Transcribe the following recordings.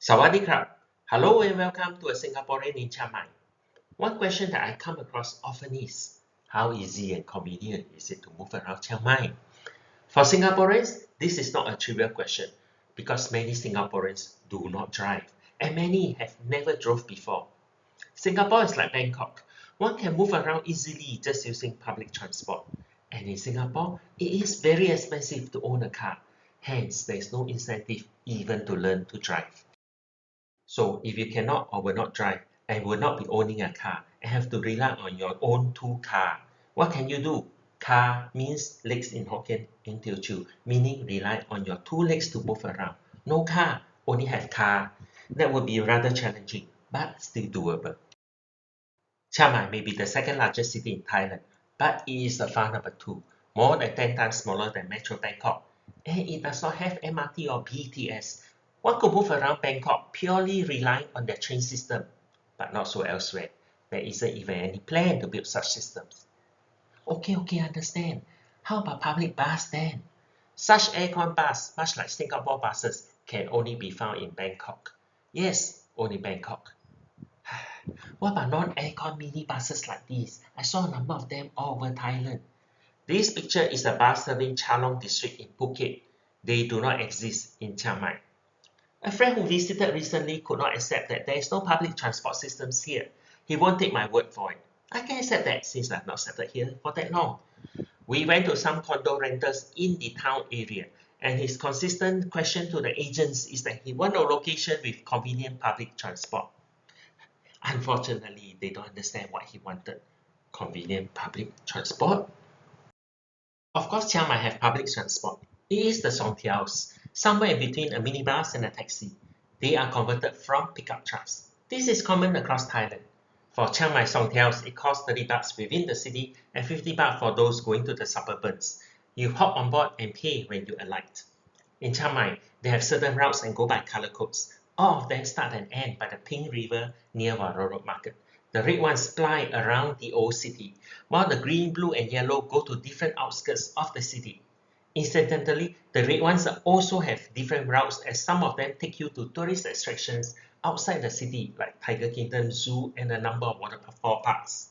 Sawadee krap. Hello and welcome to a Singaporean in Chiang Mai. One question that I come across often is, how easy and convenient is it to move around Chiang Mai? For Singaporeans, this is not a trivial question because many Singaporeans do not drive and many have never drove before. Singapore is like Bangkok. One can move around easily just using public transport. And in Singapore, it is very expensive to own a car. Hence, there is no incentive even to learn to drive. So if you cannot or will not drive and will not be owning a car and have to rely on your own two car, what can you do? Car means legs in Hokkien in Teochew, meaning rely on your two legs to move around. No car, only have car. That would be rather challenging, but still doable. Chiang Mai may be the second largest city in Thailand, but it is the far number two, more than 10 times smaller than Metro Bangkok, and it does not have MRT or BTS. One could move around Bangkok purely relying on their train system, but not so elsewhere. There isn't even any plan to build such systems. Okay, understand. How about public bus then? Such aircon bus, much like Singapore buses, can only be found in Bangkok. Yes, only Bangkok. What about non-aircon mini buses like these? I saw a number of them all over Thailand. This picture is a bus serving Chalong district in Phuket. They do not exist in Chiang Mai. A friend who visited recently could not accept that there is no public transport systems here. He won't take my word for it. I can accept that since I've not settled here for that long. We went to some condo rentals in the town area, and his consistent question to the agents is that he wants a location with convenient public transport. Unfortunately, they don't understand what he wanted. Convenient public transport? Of course, Chiang Mai have public transport. It is the Songthaews, somewhere between a minibus and a taxi. They are converted from pickup trucks. This is common across Thailand. For Chiang Mai Songthaews, it costs 30 bucks within the city and 50 bucks for those going to the suburbs. You hop on board and pay when you alight. In Chiang Mai, they have certain routes and go by color codes. All of them start and end by the Pink River near Warorok Market. The red ones ply around the old city, while the green, blue, and yellow go to different outskirts of the city. Incidentally, the red ones also have different routes as some of them take you to tourist attractions outside the city like Tiger Kingdom Zoo and a number of waterfall parks.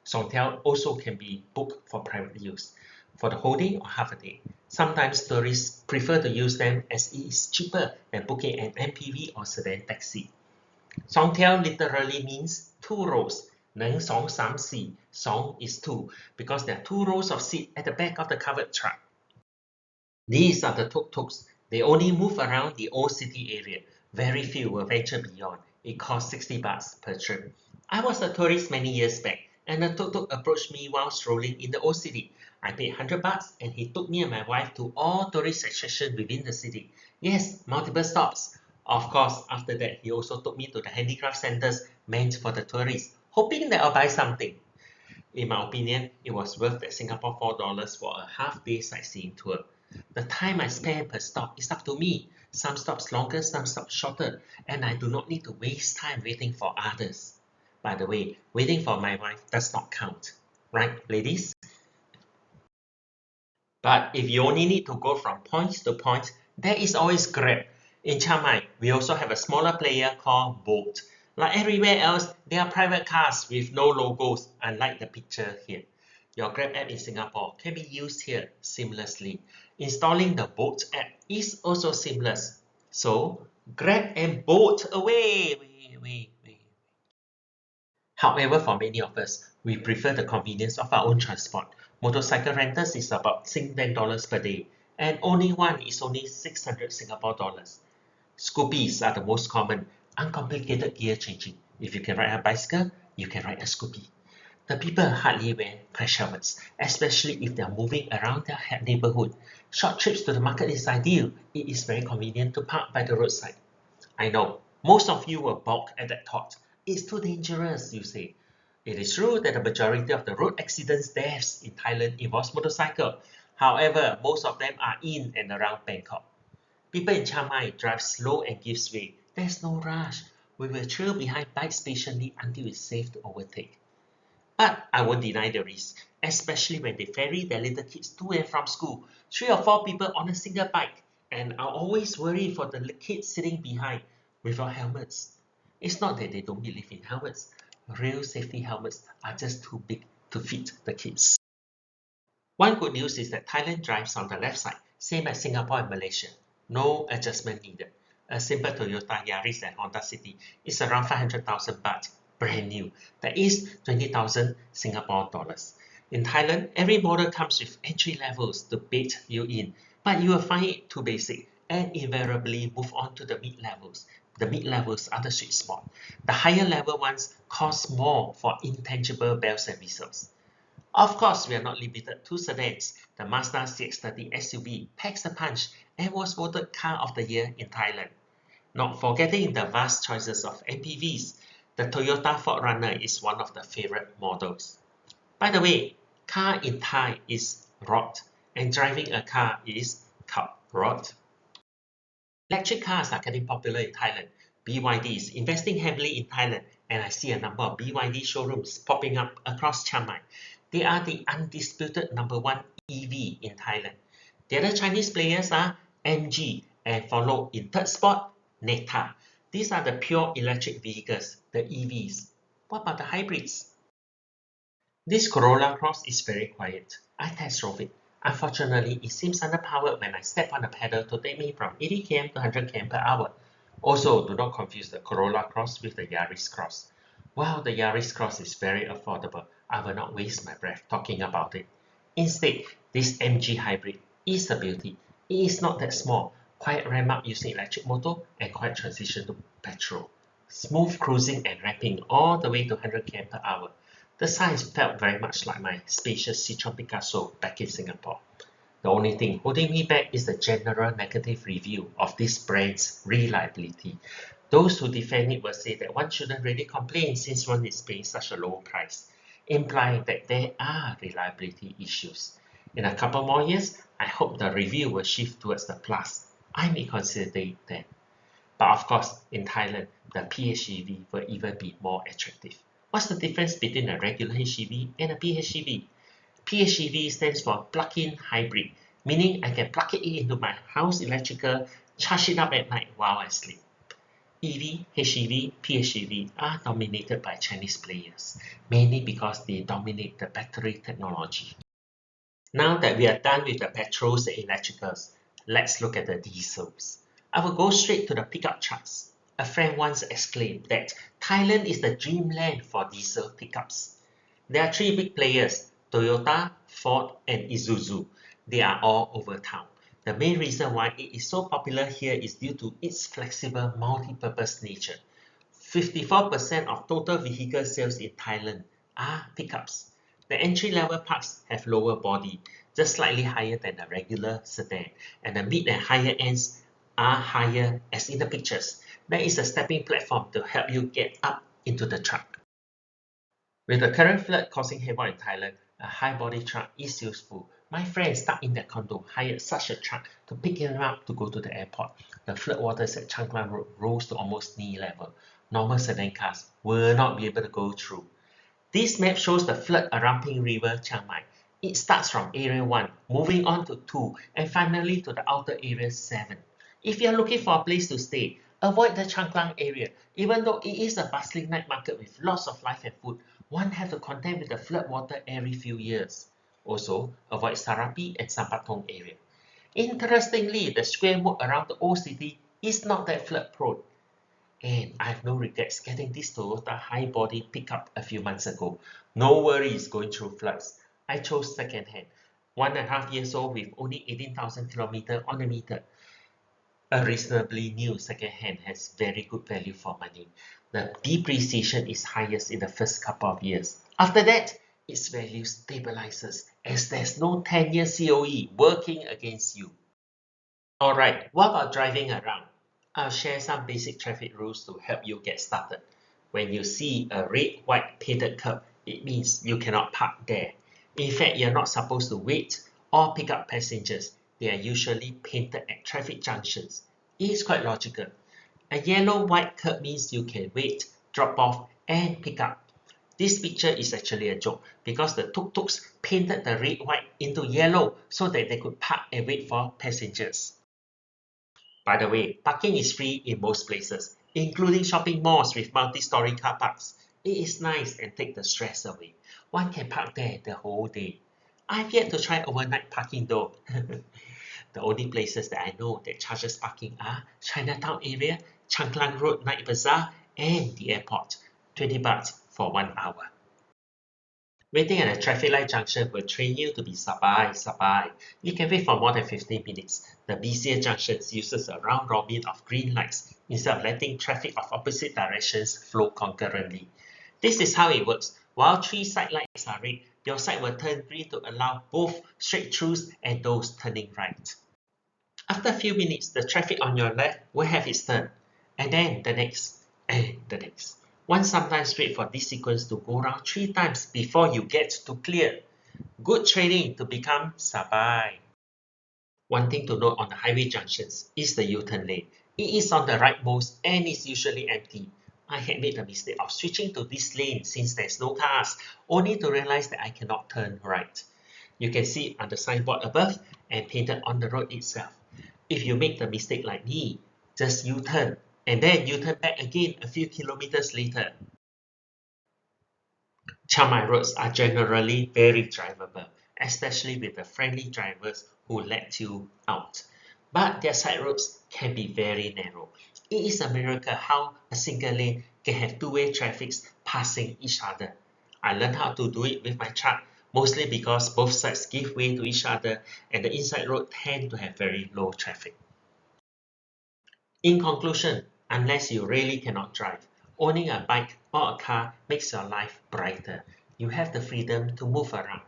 Songthaew also can be booked for private use for the whole day or half a day. Sometimes tourists prefer to use them as it is cheaper than booking an MPV or sedan taxi. Songthaew literally means two rows. Neng song sam si. Song is two because there are two rows of seats at the back of the covered truck. These are the tuk-tuks. They only move around the old city area. Very few will venture beyond. It costs 60 bucks per trip. I was a tourist many years back, and a tuk-tuk approached me while strolling in the old city. I paid 100 bucks, and he took me and my wife to all tourist attractions within the city. Yes, multiple stops. Of course, after that, he also took me to the handicraft centers meant for the tourists, hoping that I'll buy something. In my opinion, it was worth the Singapore $4 for a half-day sightseeing tour. The time I spend per stop is up to me. Some stops longer, some stops shorter, and I do not need to waste time waiting for others. By the way, waiting for my wife does not count. Right, ladies? But if you only need to go from point to point, there is always Grab. In Chiang Mai, we also have a smaller player called Bolt. Like everywhere else, they are private cars with no logos, unlike the picture here. Your Grab app in Singapore can be used here seamlessly. Installing the Bolt app is also seamless. So, Grab and Bolt away! However, for many of us, we prefer the convenience of our own transport. Motorcycle rentals is about $10 per day, and only one is only 600 Singapore dollars. Scoopies are the most common, uncomplicated gear changing. If you can ride a bicycle, you can ride a Scoopy. The people hardly wear crash helmets, especially if they are moving around their neighborhood. Short trips to the market is ideal. It is very convenient to park by the roadside. I know, most of you will balk at that thought. It's too dangerous, you say. It is true that the majority of the road accidents deaths in Thailand involves motorcycle. However, most of them are in and around Bangkok. People in Chiang Mai drive slow and give way. There's no rush. We will trail behind bikes patiently until it's safe to overtake. But I won't deny the risk, especially when they ferry their little kids to and from school. 3 or 4 people on a single bike. And I always worry for the kids sitting behind. without helmets. It's not that they don't believe in helmets. Real safety helmets are just too big to fit the kids. One good news is that Thailand drives on the left side, same as Singapore and Malaysia. No adjustment needed. A simple Toyota Yaris and Honda City is around 500,000 baht, brand new. That is 20,000 Singapore dollars. In Thailand, every model comes with entry levels to bait you in, but you will find it too basic and invariably move on to the mid levels. The mid levels are the sweet spot. The higher level ones cost more for intangible bells and whistles. Of course, we are not limited to sedans. The Mazda CX-30 SUV packs a punch and was voted Car of the Year in Thailand. Not forgetting the vast choices of MPVs, the Toyota 4Runner is one of the favorite models. By the way, car in Thai is rot, and driving a car is cup rot. Electric cars are getting popular in Thailand. BYD is investing heavily in Thailand, and I see a number of BYD showrooms popping up across Chiang Mai. They are the undisputed #1 EV in Thailand. The other Chinese players are MG and followed in third spot, Neta. These are the pure electric vehicles, the EVs. What about the hybrids? This Corolla Cross is very quiet. I test drove it. Unfortunately, it seems underpowered when I step on the pedal to take me from 80 km to 100 km per hour. Also, do not confuse the Corolla Cross with the Yaris Cross. While the Yaris Cross is very affordable, I will not waste my breath talking about it. Instead, this MG Hybrid is a beauty. It is not that small, quiet ramp up using electric motor, and quiet transition to petrol. Smooth cruising and ramping all the way to 100 km per hour. The size felt very much like my spacious Citroen Picasso back in Singapore. The only thing holding me back is the general negative review of this brand's reliability. Those who defend it will say that one shouldn't really complain since one is paying such a low price, implying that there are reliability issues. In a couple more years, I hope the review will shift towards the plus. I may consider it then. But of course, in Thailand, the PHEV will even be more attractive. What's the difference between a regular HEV and a PHEV? PHEV stands for plug-in hybrid, meaning I can plug it into my house electrical, charge it up at night while I sleep. EV, HEV, PHEV are dominated by Chinese players, mainly because they dominate the battery technology. Now that we are done with the petrols and electricals, let's look at the diesels. I will go straight to the pickup trucks. A friend once exclaimed that Thailand is the dreamland for diesel pickups. There are three big players, Toyota, Ford, and Isuzu. They are all over town. The main reason why it is so popular here is due to its flexible multi-purpose nature. 54% of total vehicle sales in Thailand are pickups. The entry-level parts have lower body, just slightly higher than a regular sedan, and the mid and higher ends are higher as in the pictures. There is a stepping platform to help you get up into the truck. With the current flood causing havoc in Thailand, a high-body truck is useful. My friend stuck in their condo hired such a truck to pick him up to go to the airport. The flood waters at Changlang Road rose to almost knee level. Normal sedan cars will not be able to go through. This map shows the flood around Ping River, Chiang Mai. It starts from Area 1, moving on to 2, and finally to the outer area 7. If you are looking for a place to stay, avoid the Changlang area. Even though it is a bustling night market with lots of life and food, one has to contend with the flood water every few years. Also, avoid Sarapi and Sampatong area. Interestingly, the square moat around the old city is not that flood prone. And I have no regrets getting this Toyota high-body pickup a few months ago. No worries going through floods. I chose second-hand. 1.5 years old with only 18,000 kilometers on the meter. A reasonably new second-hand has very good value for money. The depreciation is highest in the first couple of years. After that, its value stabilizes as there's no 10-year COE working against you. Alright, what about driving around? I'll share some basic traffic rules to help you get started. When you see a red, white painted curb, it means you cannot park there. In fact, you're not supposed to wait or pick up passengers. They are usually painted at traffic junctions. It is quite logical. A yellow-white curb means you can wait, drop off, and pick up. This picture is actually a joke because the tuk-tuks painted the red-white into yellow so that they could park and wait for passengers. By the way, parking is free in most places including shopping malls with multi-story car parks. It is nice and take the stress away. One can park there the whole day. I've yet to try overnight parking though. The only places that I know that charges parking are Chinatown area, Changlang Road Night Bazaar, and the airport. 20 baht for 1 hour. Waiting at a traffic light junction will train you to be sabai. You can wait for more than 15 minutes. The busier junctions uses a round robin of green lights instead of letting traffic of opposite directions flow concurrently. This is how it works. While 3 side lights are red, your side will turn green to allow both straight-throughs and those turning right. After a few minutes, the traffic on your left will have its turn, and then the next, and the next. One sometimes wait for this sequence to go round 3 times before you get to clear. Good training to become sabai. One thing to note on the highway junctions is the U-turn lane. It is on the rightmost and is usually empty. I had made the mistake of switching to this lane since there's no cars, only to realize that I cannot turn right. You can see it on the signboard above and painted on the road itself. If you make the mistake like me, just U-turn and then U-turn back again a few kilometers later. Chiang Mai roads are generally very drivable, especially with the friendly drivers who let you out. But their side roads can be very narrow. It is a miracle how a single lane can have two-way traffics passing each other. I learned how to do it with my truck, mostly because both sides give way to each other and the inside road tend to have very low traffic. In conclusion, unless you really cannot drive, owning a bike or a car makes your life brighter. You have the freedom to move around.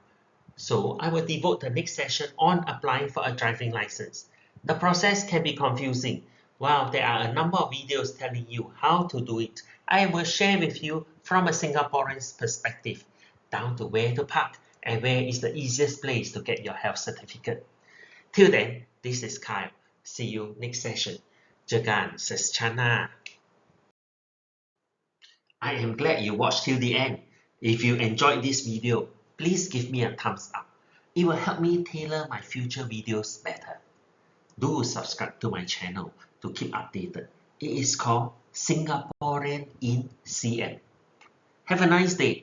So I will devote the next session on applying for a driving license. The process can be confusing. While there are a number of videos telling you how to do it, I will share with you from a Singaporean's perspective, down to where to park and where is the easiest place to get your health certificate. Till then, this is Kyle. See you next session. เจอกันชาติหน้า I am glad you watched till the end. If you enjoyed this video, please give me a thumbs up. It will help me tailor my future videos better. Do subscribe to my channel to keep updated. It is called Singaporean in CM. Have a nice day.